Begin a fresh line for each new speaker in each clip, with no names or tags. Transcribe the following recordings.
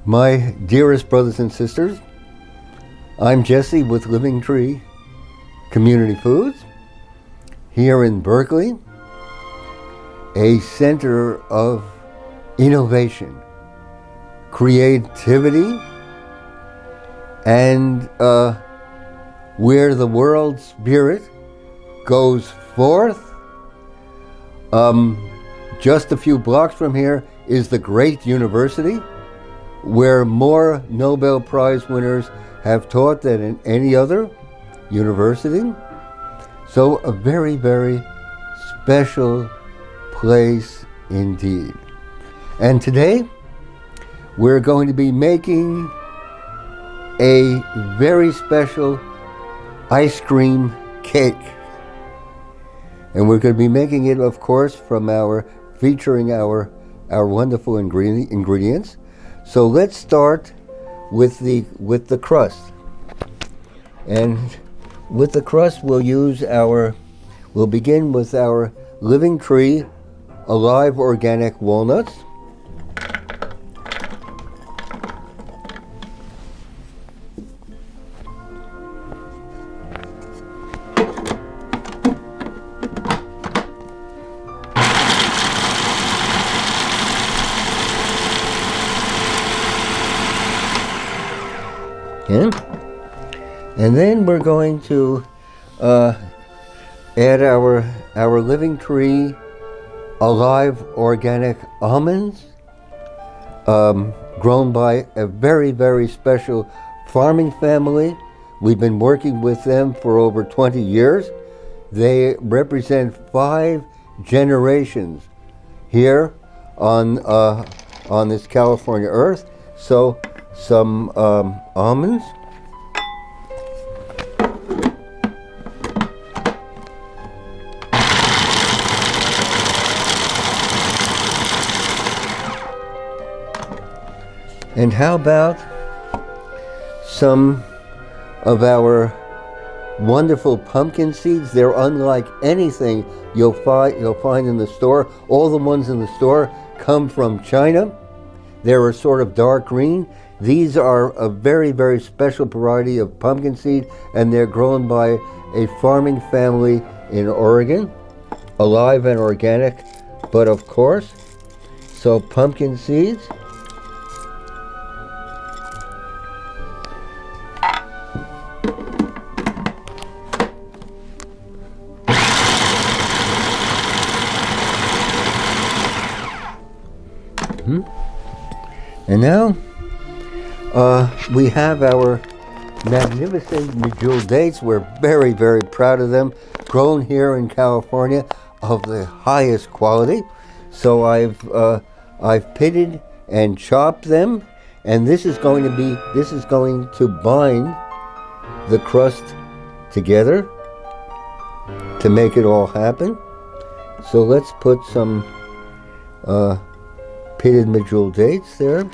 My dearest brothers and sisters, I'm Jesse with Living Tree Community Foods here in Berkeley, a center of innovation, creativity, and where the world spirit goes forth. Just a few blocks from here is the great university, where more Nobel Prize winners have taught than in any other university. So a very, very special place indeed. And today we're going to be making a very special ice cream cake. And we're going to be making it, of course, featuring our wonderful ingredients. So let's start with the crust. And with the crust we'll begin with our Living Tree Alive Organic Walnuts. Okay. And then we're going to add our Living Tree Alive Organic Almonds, grown by a very, very special farming family. We've been working with them for over 20 years. They represent 5 generations here on this California earth. So some almonds. And how about some of our wonderful pumpkin seeds? They're unlike anything you'll find in the store. All the ones in the store come from China. They're a sort of dark green. These are a very, very special variety of pumpkin seed, and they're grown by a farming family in Oregon, alive and organic, but of course. So pumpkin seeds. And now we have our magnificent medjool dates. We're very, very proud of them. Grown here in California, of the highest quality. So I've pitted and chopped them, and this is going to bind the crust together to make it all happen. So let's put some pitted medjool dates there.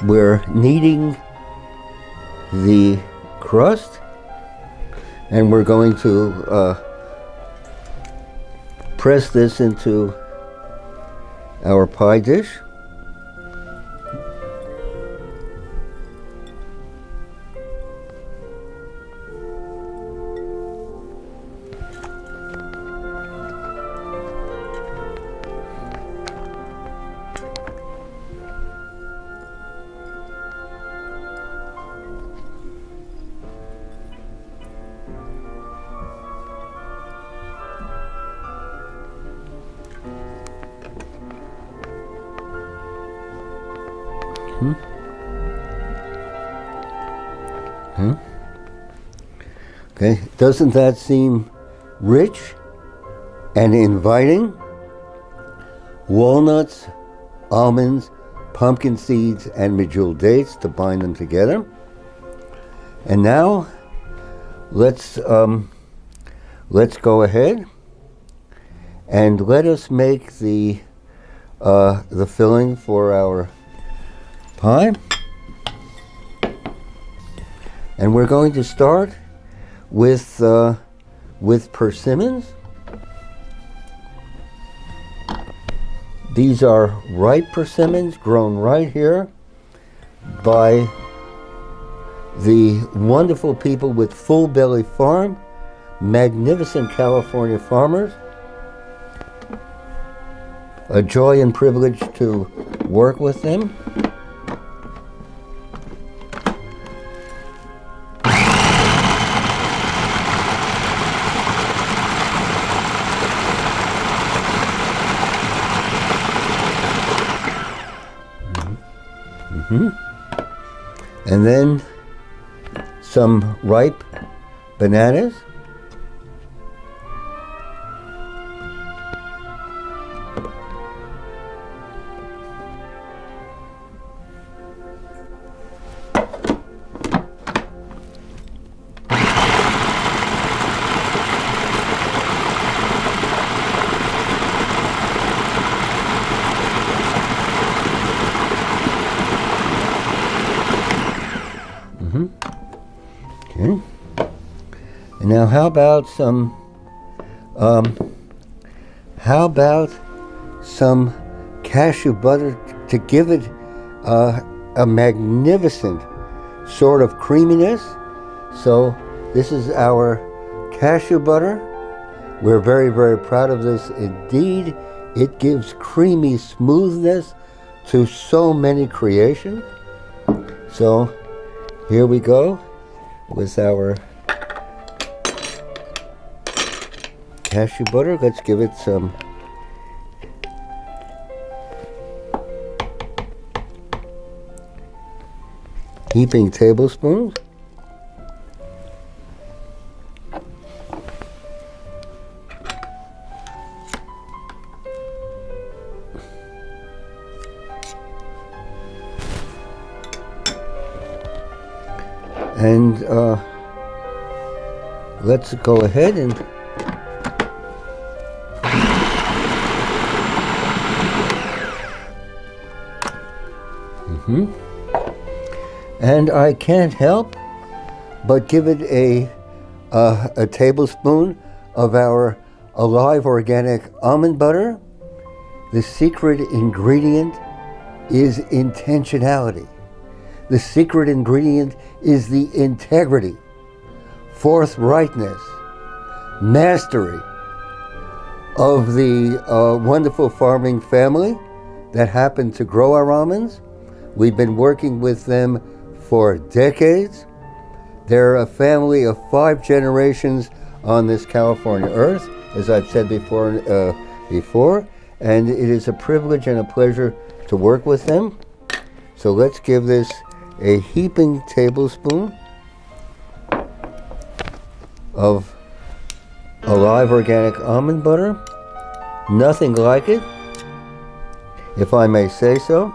We're kneading the crust, and we're going to press this into our pie dish. Okay, doesn't that seem rich and inviting? Walnuts, almonds, pumpkin seeds, and medjool dates to bind them together. And now let's go ahead and let us make the filling for our pie. And we're going to start with persimmons. These are ripe persimmons grown right here by the wonderful people with Full Belly Farm, magnificent California farmers. A joy and privilege to work with them. And then some ripe bananas. Okay. And now how about some cashew butter to give it a magnificent sort of creaminess? So this is our cashew butter. We're very, very proud of this indeed. It gives creamy smoothness to so many creations. So here we go with our cashew butter. Let's give it some heaping tablespoons. And let's go ahead and and I can't help but give it a tablespoon of our Alive organic almond butter. The secret ingredient is intentionality. The secret ingredient is the integrity, forthrightness, mastery of the wonderful farming family that happened to grow our almonds. We've been working with them for decades. They're a family of 5 generations on this California earth, as I've said before, and it is a privilege and a pleasure to work with them. So let's give this a heaping tablespoon of Alive organic almond butter. Nothing like it, if I may say so.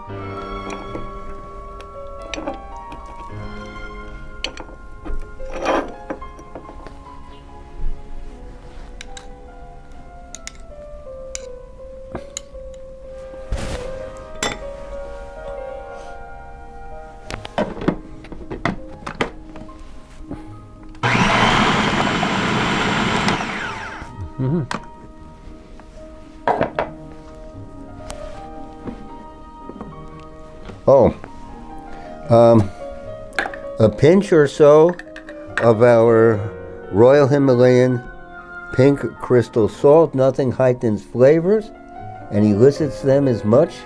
A pinch or so of our Royal Himalayan pink crystal salt. Nothing heightens flavors and elicits them as much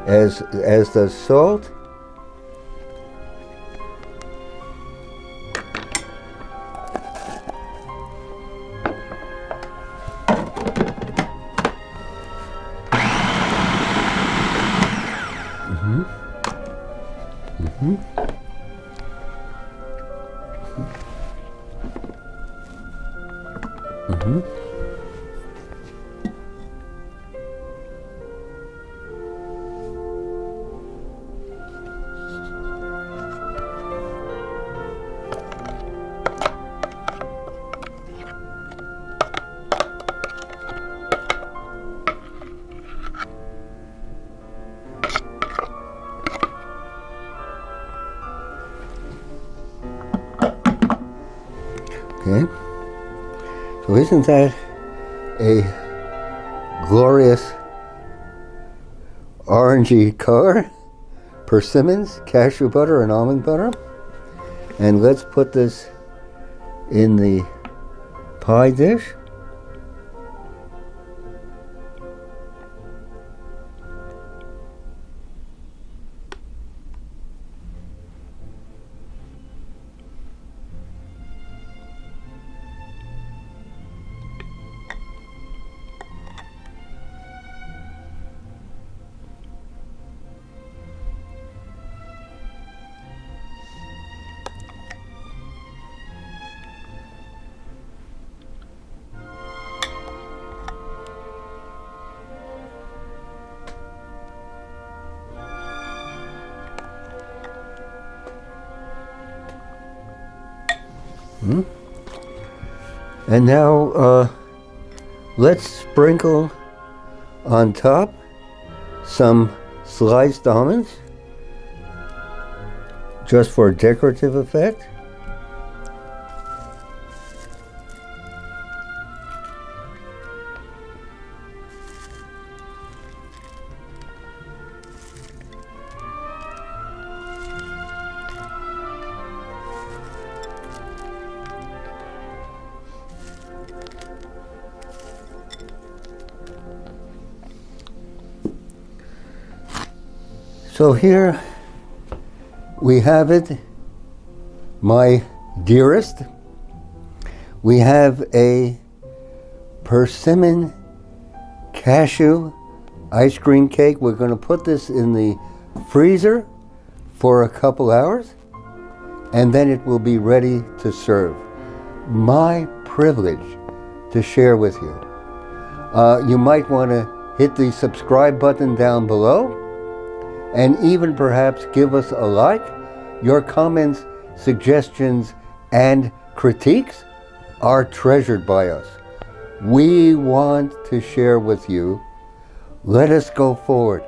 as does salt. Okay, so isn't that a glorious orangey color? Persimmons, cashew butter, and almond butter. And let's put this in the pie dish. And now let's sprinkle on top some sliced almonds, just for decorative effect. So here we have it, my dearest. We have a persimmon cashew ice cream cake. We're going to put this in the freezer for a couple hours, and then it will be ready to serve. My privilege to share with you. You might want to hit the subscribe button down below, and even perhaps give us a like. Your comments, suggestions, and critiques are treasured by us. We want to share with you. Let us go forward.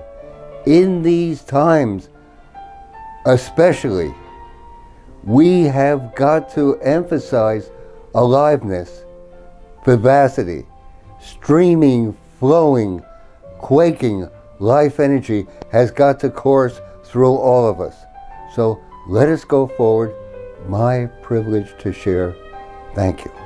In these times, especially, we have got to emphasize aliveness, vivacity, streaming, flowing, quaking, life energy has got to course through all of us. So let us go forward. My privilege to share. Thank you.